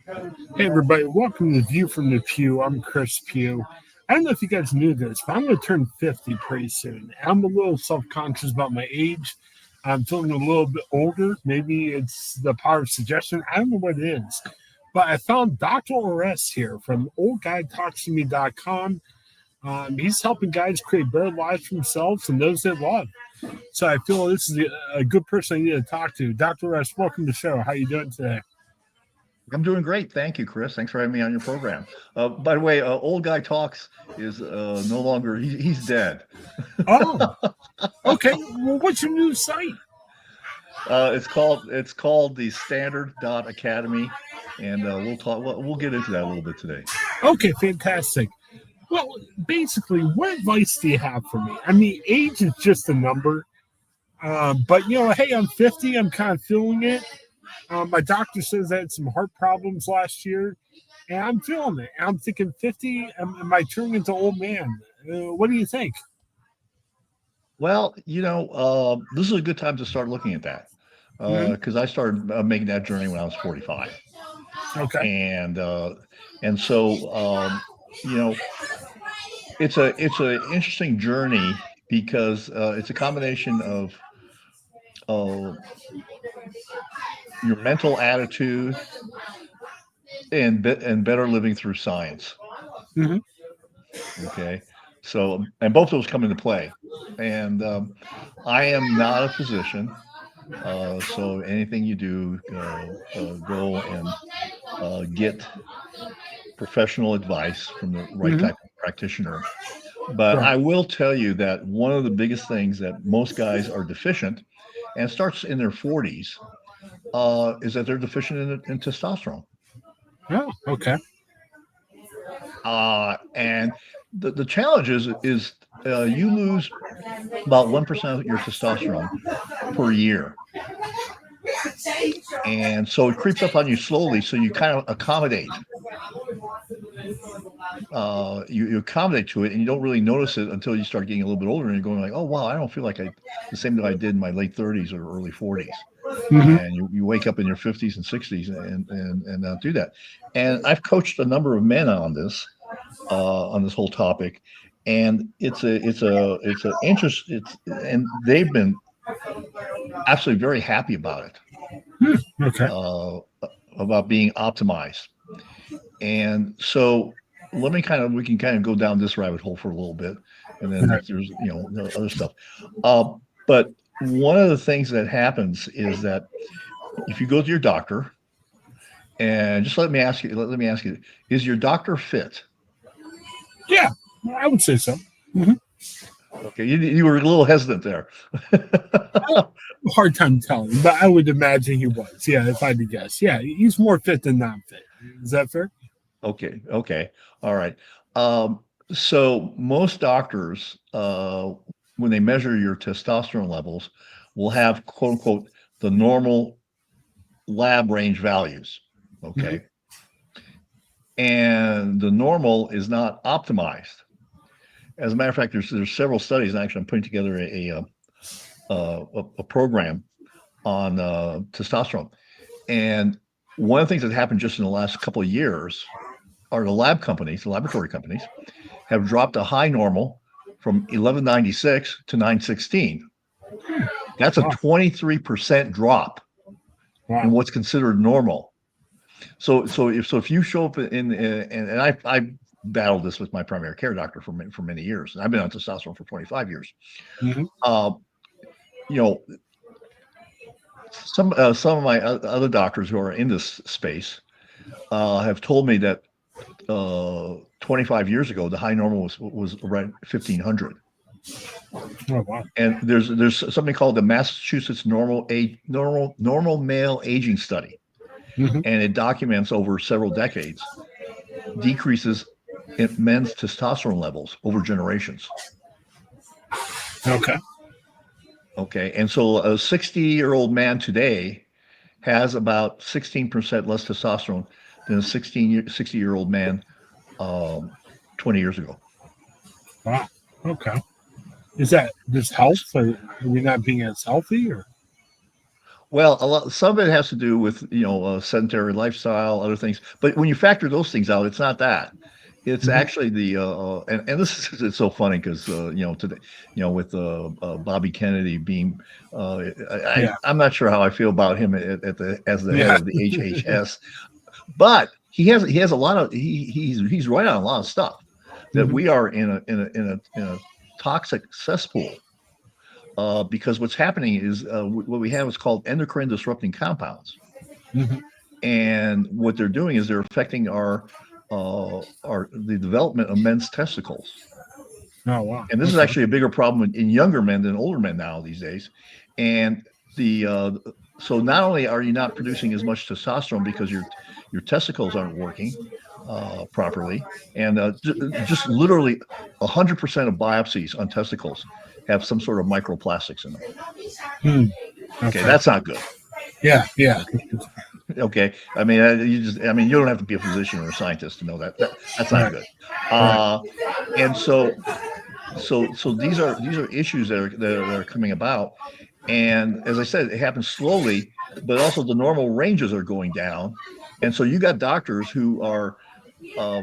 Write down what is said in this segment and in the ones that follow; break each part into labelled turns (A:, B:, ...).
A: Hey everybody, welcome to View from the Pew. I'm Chris Pugh. I don't know if you guys knew this, but I'm going to turn 50 pretty soon. I'm a little self-conscious about my age. I'm feeling a little bit older. Maybe it's the power of suggestion. I don't know what it is. But I found Dr. Orest here from oldguytalkstome.com. He's helping guys create better lives for themselves and those they love. So I feel this is a good person I need to talk to. Dr. Orest, welcome to the show. How are you doing today?
B: I'm doing great. Thank you, Chris. Thanks for having me on your program. By the way, Old Guy Talks is no longer, he's dead.
A: Oh, okay. Well, what's your new site?
B: It's called the Standard Academy, and we'll get into that a little bit today.
A: Okay, fantastic. Well, basically, what advice do you have for me? I mean, age is just a number. But, hey, I'm 50. I'm kind of feeling it. My doctor says I had some heart problems last year, and I'm feeling it. I'm thinking 50, am I turning into old man? What do you think?
B: Well, this is a good time to start looking at that
A: Hmm.
B: because I started making that journey when I was 45,
A: Okay.
B: and so you know it's a interesting journey because it's a combination of uh, your mental attitude and better living through science.
A: Hmm.
B: Okay, so and both of those come into play, and I am not a physician, so anything you do, go and get professional advice from the right
A: Hmm.
B: type of practitioner. But
A: Right.
B: I will tell you that one of the biggest things that most guys are deficient, and it starts in their 40s, is that they're deficient in testosterone.
A: Oh, okay.
B: And the challenge is you lose about 1% of your testosterone per year. And so it creeps up on you slowly. So you kind of accommodate. You accommodate to it, and you don't really notice it until you start getting a little bit older, and you're going like, "Oh wow, I don't feel like I the same that I did in my late 30s or early 40s."
A: Hmm.
B: And you wake up in your 50s and 60s and do that. And I've coached a number of men on this whole topic, and it's a interest. It's and they've been absolutely very happy about it,
A: Okay.
B: uh, about being optimized. And so we can kind of go down this rabbit hole for a little bit, and then
A: Right.
B: if there's other stuff. Uh, but one of the things that happens is that if you go to your doctor, and just let me ask you, is your doctor fit?
A: Yeah, I would say so. Hmm.
B: Okay, you were a little hesitant there.
A: Hard time telling, but I would imagine he was. Yeah, if I had to guess. Yeah, he's more fit than not fit. Is that fair?
B: Okay, okay, all right. Um, so most doctors, when they measure your testosterone levels, will have quote unquote the normal lab range values.
A: Hmm.
B: Okay, and the normal is not optimized. As a matter of fact, there's several studies, and actually, I'm putting together a program on testosterone. And one of the things that happened just in the last couple of years are the laboratory companies, have dropped a high normal from 1196 to 916. That's a
A: Wow.
B: 23% drop in
A: Wow.
B: what's considered normal. So if you show up and I battled this with my primary care doctor for many years, and I've been on testosterone for 25 years.
A: Hmm.
B: Uh, you know, some of my other doctors who are in this space have told me that 25 years ago the high normal was around 1500.
A: Oh, wow.
B: And there's something called the Massachusetts normal male aging study,
A: Hmm.
B: and it documents over several decades decreases in men's testosterone levels over generations.
A: Okay.
B: Okay, and so a 60-year-old man today has about 16% less testosterone than a 60-year-old man um, 20 years ago.
A: Wow. Okay. Is that just health? Are we not being as healthy or?
B: Well, some of it has to do with sedentary lifestyle, other things. But when you factor those things out, it's not that. It's
A: Mhm.
B: actually the and this is it's so funny because today with Bobby Kennedy being
A: Yeah.
B: I'm not sure how I feel about him at the as the head
A: Yeah.
B: of the HHS, but he has a lot of he's right on a lot of stuff that
A: Mhm.
B: we are in a toxic cesspool because what's happening is what we have is called endocrine disrupting compounds,
A: Mhm.
B: and what they're doing is they're affecting our the development of men's testicles.
A: Oh wow.
B: And this is
A: Okay.
B: actually a bigger problem in younger men than older men now these days. And the so not only are you not producing as much testosterone because your testicles aren't working properly, and just literally 100% of biopsies on testicles have some sort of microplastics in them.
A: Hmm.
B: Okay,
A: Okay.
B: that's not good.
A: Yeah. Yeah.
B: Okay, I mean, you don't have to be a physician or a scientist to know that's not
A: Right.
B: good.
A: Right.
B: Uh, and so these are issues that are coming about, and as I said, it happens slowly, but also the normal ranges are going down, and so you got doctors who are uh,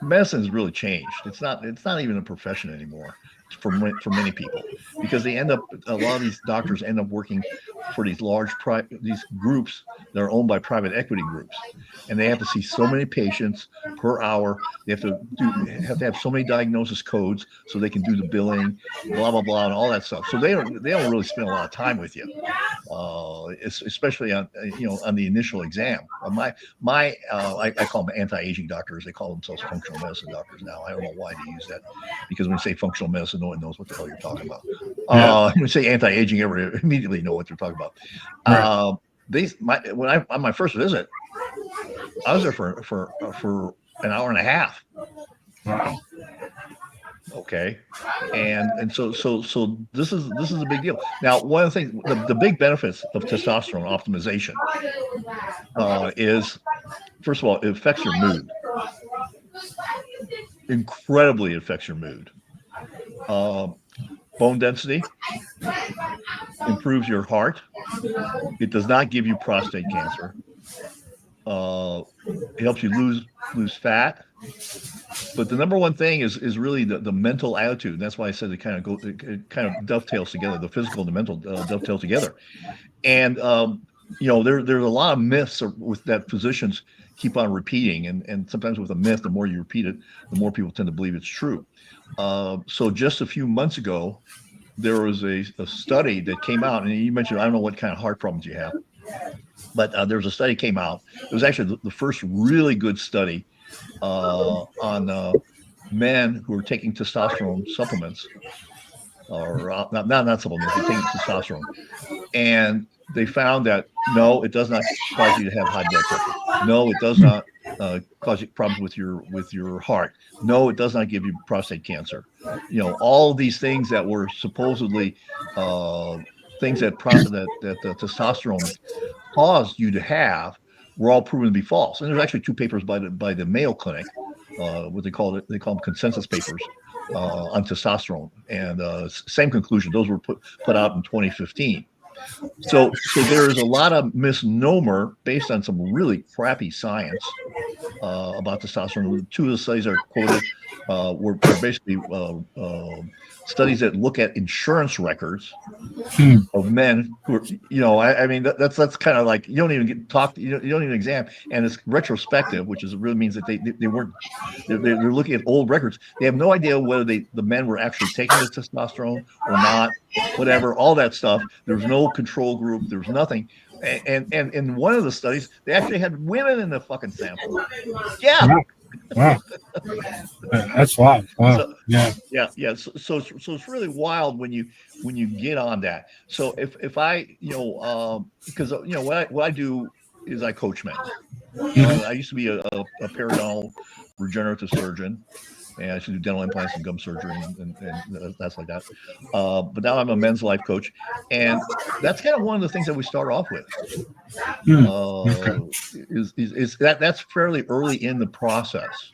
B: medicine has really changed. It's not even a profession anymore for many people because a lot of these doctors end up working for these groups that are owned by private equity groups, and they have to see so many patients per hour. They have to have so many diagnosis codes so they can do the billing, blah blah blah, and all that stuff. So they don't really spend a lot of time with you, especially on the initial exam. I call them anti-aging doctors. They call themselves functional medicine doctors now. I don't know why they use that, because when you say functional medicine, no one knows what the hell you're talking about.
A: Yeah.
B: When you say anti-aging, everyone immediately know what they're talking about.
A: Right.
B: When I on my first visit, I was there for an hour and a half.
A: Wow.
B: Okay, and so this is a big deal. Now, one of the things, the big benefits of testosterone optimization is, first of all, it affects your mood. Incredibly, it affects your mood. Uh, Bone density improves your heart. It does not give you prostate cancer. Uh, it helps you lose fat. But the number one thing is really the mental attitude. And that's why I said it kind of dovetails together. The physical and the mental dovetail together. And there's a lot of myths with that physicians keep on repeating, and sometimes with a myth, the more you repeat it, the more people tend to believe it's true. So just a few months ago, there was a study that came out, and you mentioned, I don't know what kind of heart problems you have, but there was a study came out. It was actually the first really good study on men who are taking testosterone supplements, or not supplements, but taking testosterone, and they found that no, it does not cause you to have high blood pressure. No, it does not cause you problems with your heart. No, it does not give you prostate cancer. All these things that were supposedly uh, things that the testosterone caused you to have were all proven to be false. And there's actually two papers by the Mayo Clinic, what they call them consensus papers on testosterone, and same conclusion. Those were put out in 2015. So there is a lot of misnomer based on some really crappy science about testosterone. Two of the studies that are quoted were basically studies that look at insurance records
A: Hmm.
B: of men who are, I mean, that's kind of like, you don't even get talked, you don't even exam, and it's retrospective, which is really means that they weren't, they're looking at old records. They have no idea whether the men were actually taking the testosterone or not, whatever, all that stuff. There was no control group. There was nothing. And in one of the studies, they actually had women in the fucking sample. Yeah.
A: Wow. Wow. That's wild. Wow.
B: So
A: Yeah.
B: yeah. So it's really wild when you get on that. So if I because what I do is I coach men.
A: Mhm.
B: I used to be a periodontal regenerative surgeon, and I used to do dental implants and gum surgery and that's like that. But now I'm a men's life coach, and that's kind of one of the things that we start off with.
A: Hmm. Okay.
B: Is that's fairly early in the process.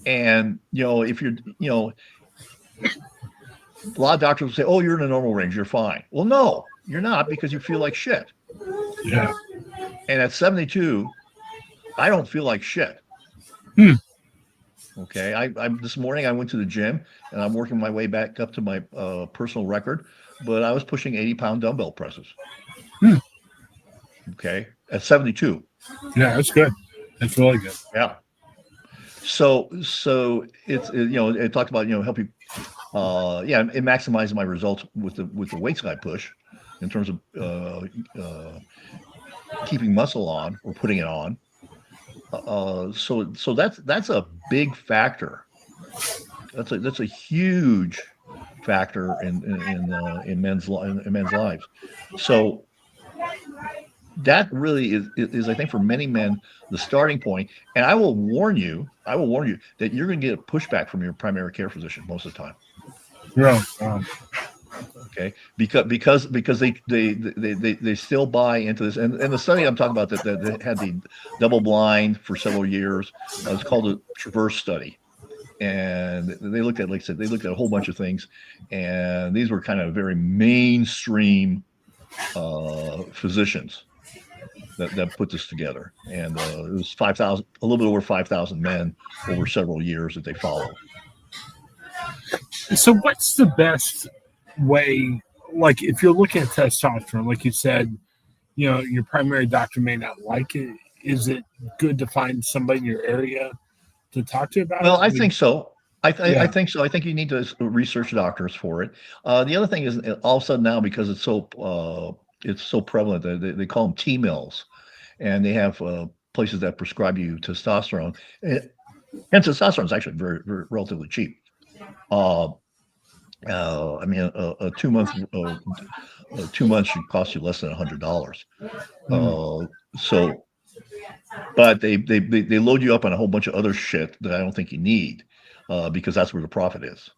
B: And if you're a lot of doctors will say, "Oh, you're in a normal range, you're fine." Well, no, You're not, because you feel like shit.
A: Yeah.
B: And at 72, I don't feel like shit.
A: Hmm.
B: Okay. I this morning I went to the gym and I'm working my way back up to my personal record, but I was pushing 80-pound dumbbell presses.
A: Hmm.
B: Okay. At 72.
A: Yeah, that's good. That's really good.
B: Yeah. So it talked about, help you, it maximizes my results with the weights I push in terms of keeping muscle on or putting it on. So that's a big factor. That's a huge factor in men's lives. So that really is I think for many men the starting point. And I will warn you that you're going to get pushback from your primary care physician most of the time.
A: Really.
B: Okay, because they still buy into this. And the study I'm talking about that had the double blind for several years, it's called a Traverse study. And they looked at, like I said, they looked at a whole bunch of things, and these were kind of very mainstream physicians that put this together. And it was 5,000, a little bit over 5,000 men over several years that they followed.
A: So, what's the best way? Like, if you're looking at testosterone, like you said, your primary doctor may not like it. Is it good to find somebody in your area to talk to about
B: Well,
A: it?
B: I think so. I
A: Yeah.
B: think so. I think you need to research doctors for it. The other thing is, all of a sudden now, because it's so prevalent, they call them T mills, and they have places that prescribe you testosterone. And testosterone is actually very, very relatively cheap. Uh, I mean, a 2 months should cost you less than $100.
A: Mm.
B: So, but they load you up on a whole bunch of other shit that I don't think you need, because that's where the profit is.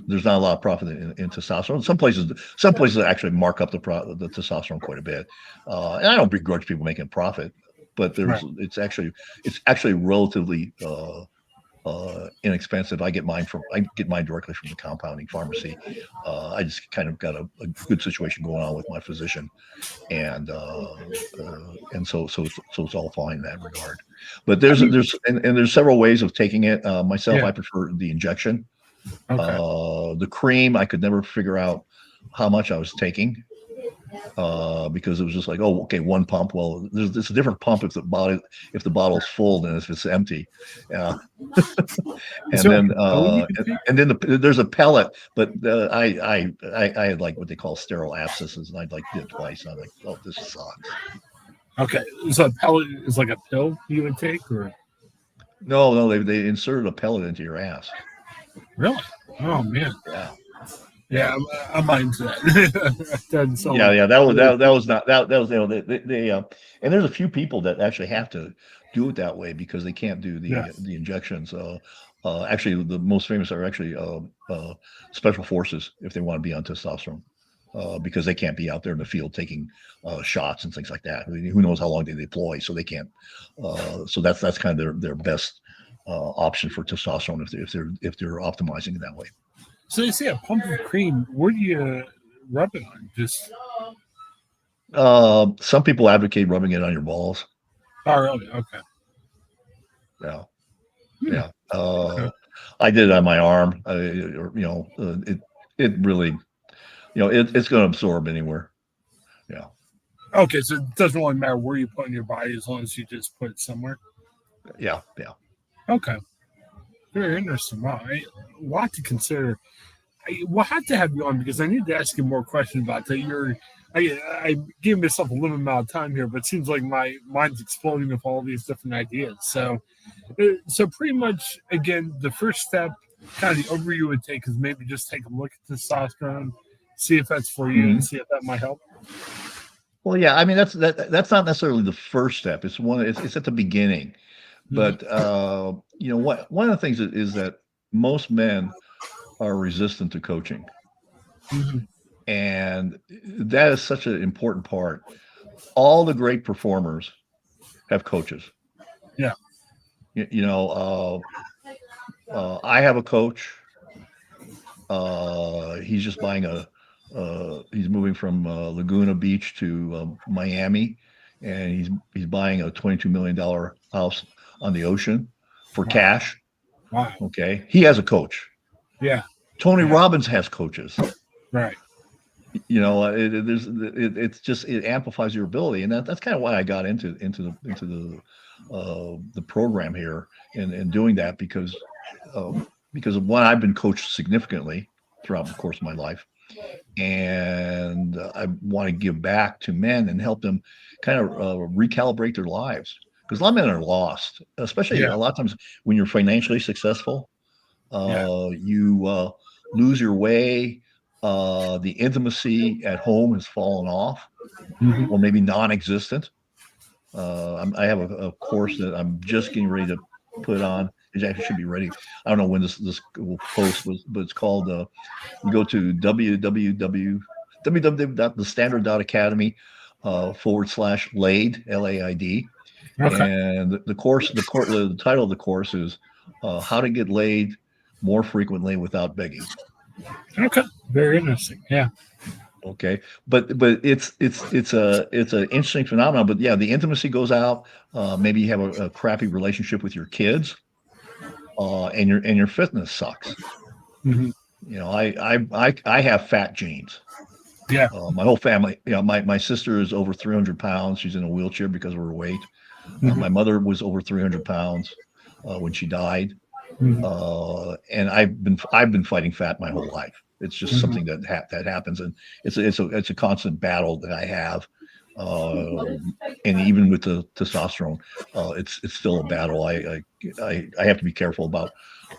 B: There's not a lot of profit in testosterone. Some places actually mark up the testosterone quite a bit, and I don't begrudge people making a profit, but
A: Right.
B: it's actually relatively inexpensive. I get mine directly from the compounding pharmacy. I just kind of got a good situation going on with my physician, and so it's all fine in that regard. But
A: I mean,
B: there's several ways of taking it. Myself,
A: yeah.
B: I prefer the injection.
A: Okay.
B: The cream, I could never figure out how much I was taking, because it was just like, oh, okay, one pump. Well, there's a different pump if the bottle's full than if it's empty. Yeah.
A: Is
B: And
A: there like
B: then
A: a pill you can take?
B: there's a pellet, but I had like what they call sterile abscesses, and I'd like did it twice, and I'm like, oh, this sucks.
A: Okay. So a pellet is like a pill you would take, or
B: No, they inserted a pellet into your ass.
A: really? Oh man.
B: Yeah. Yeah.
A: Yeah, I'm into that. That doesn't sound like
B: Yeah, that was
A: really
B: that was not that was they and there's a few people that actually have to do it that way because they can't do
A: yeah.
B: the injections. Actually, the most famous are actually special forces if they want to be on testosterone, because they can't be out there in the field taking shots and things like that. I mean, who knows how long they deploy, so they can't. So that's kind of their best option for testosterone if they're optimizing it that way.
A: So they say a pump of cream. Where do you rub it on? Just
B: Some people advocate rubbing it on your balls.
A: oh, really? Okay.
B: Yeah.
A: Hmm.
B: Yeah.
A: Okay.
B: I did it on my arm. It really, it's going to absorb anywhere. Yeah.
A: Okay. So it doesn't really matter where you put it in your body as long as you just put it somewhere.
B: Yeah. Yeah.
A: Okay. Very interesting. Wow. A lot to consider. We'll have to have you on because I need to ask you more questions about that. I gave myself a limited amount of time here, but it seems like my mind's exploding with all these different ideas. So pretty much, again, the first step, kind of the overview you would take is maybe just take a look at testosterone, see if that's for you, and
B: Hmm.
A: see if that might help.
B: Well, yeah. I mean, that's not necessarily the first step. It's at the beginning.
A: Hmm.
B: But one of the things is that most men are resistant to coaching,
A: Hmm.
B: and that is such an important part. All the great performers have coaches.
A: Yeah.
B: You know, I have a coach. He's just buying he's moving from Laguna Beach to Miami, and he's buying a $22 million house on the ocean for
A: Wow.
B: cash.
A: Wow.
B: Okay, he has a coach.
A: Yeah.
B: Tony Robbins has coaches.
A: Right.
B: You know, it amplifies your ability, and that's kind of why I got into the program here and doing that because of one, I've been coached significantly throughout the course of my life, and I want to give back to men and help them kind of recalibrate their lives, because a lot of men are lost, especially a lot of times when you're financially successful. You lose your way. The intimacy at home has fallen off, or maybe non-existent. I have a course that I'm just getting ready to put on. It actually should be ready. I don't know when this will post, but it's called. You go to www.thestandard.academy /laid LAID, and the title of the course is how to get laid more frequently without begging.
A: Okay, very interesting. Yeah.
B: Okay, but it's an interesting phenomenon. But yeah, the intimacy goes out. Maybe you have a crappy relationship with your kids, and your fitness sucks.
A: Mm-hmm.
B: You know, I have fat genes.
A: Yeah.
B: My whole family. You know, my sister is over 300 pounds. She's in a wheelchair because of her weight. My mother was over 300 pounds when she died. And I've been fighting fat my whole life. It's just something that happens, and it's a constant battle that I have. And even with the testosterone, it's still a battle. I have to be careful about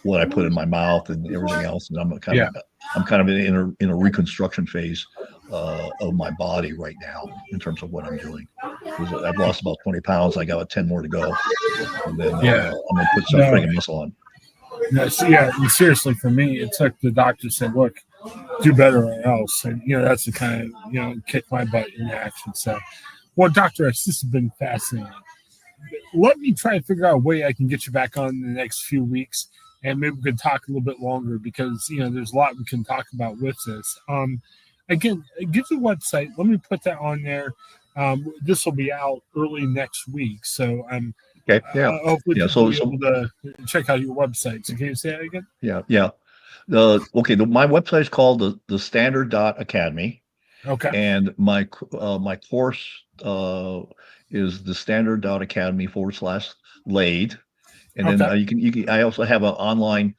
B: what I put in my mouth and everything else. And I'm kind of in a reconstruction phase of my body right now in terms of what I'm doing. Because I've lost about 20 pounds. I got about 10 more to go, and then I'm going to put some friggin' muscle on.
A: No, and seriously, for me, it took the doctor said, "Look, do better or else," and that's the kind of kick my butt in action. So, well, Doctor X, this has been fascinating. Let me try and figure out a way I can get you back on in the next few weeks, and maybe we can talk a little bit longer because there's a lot we can talk about with this. Again, give the website. Let me put that on there. This will be out early next week, so
B: okay. Yeah.
A: Hopefully, you'll be able to check out your website. So, can you say that again?
B: Yeah. My website is called the Standard.Academy.
A: Okay.
B: And my course is the Standard.Academy /laid. And then you can. I also have an online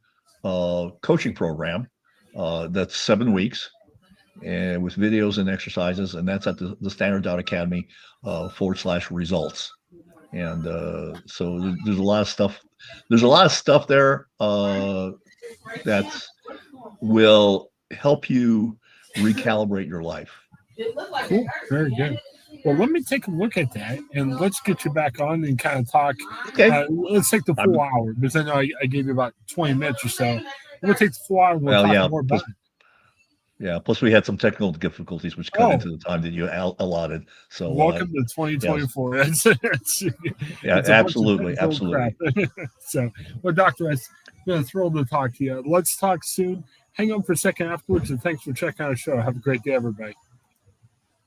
B: coaching program that's 7 weeks, and with videos and exercises, and that's at the Standard.Academy /results. And so there's a lot of stuff. There's a lot of stuff there that will help you recalibrate your life.
A: Cool. Very good. Well, let me take a look at that, and let's get you back on and kind of talk.
B: Okay.
A: Let's take the full hour, because I know I gave you about 20 minutes or so. We'll take the full hour and we'll talk more about it.
B: Yeah. Plus, we had some technical difficulties, which cut into the time that you allotted. So,
A: welcome to 2024.
B: Yes. Absolutely.
A: So, well, Doctor, I'm going to thrilled to talk to you. Let's talk soon. Hang on for a second afterwards, and thanks for checking out our show. Have a great day, everybody.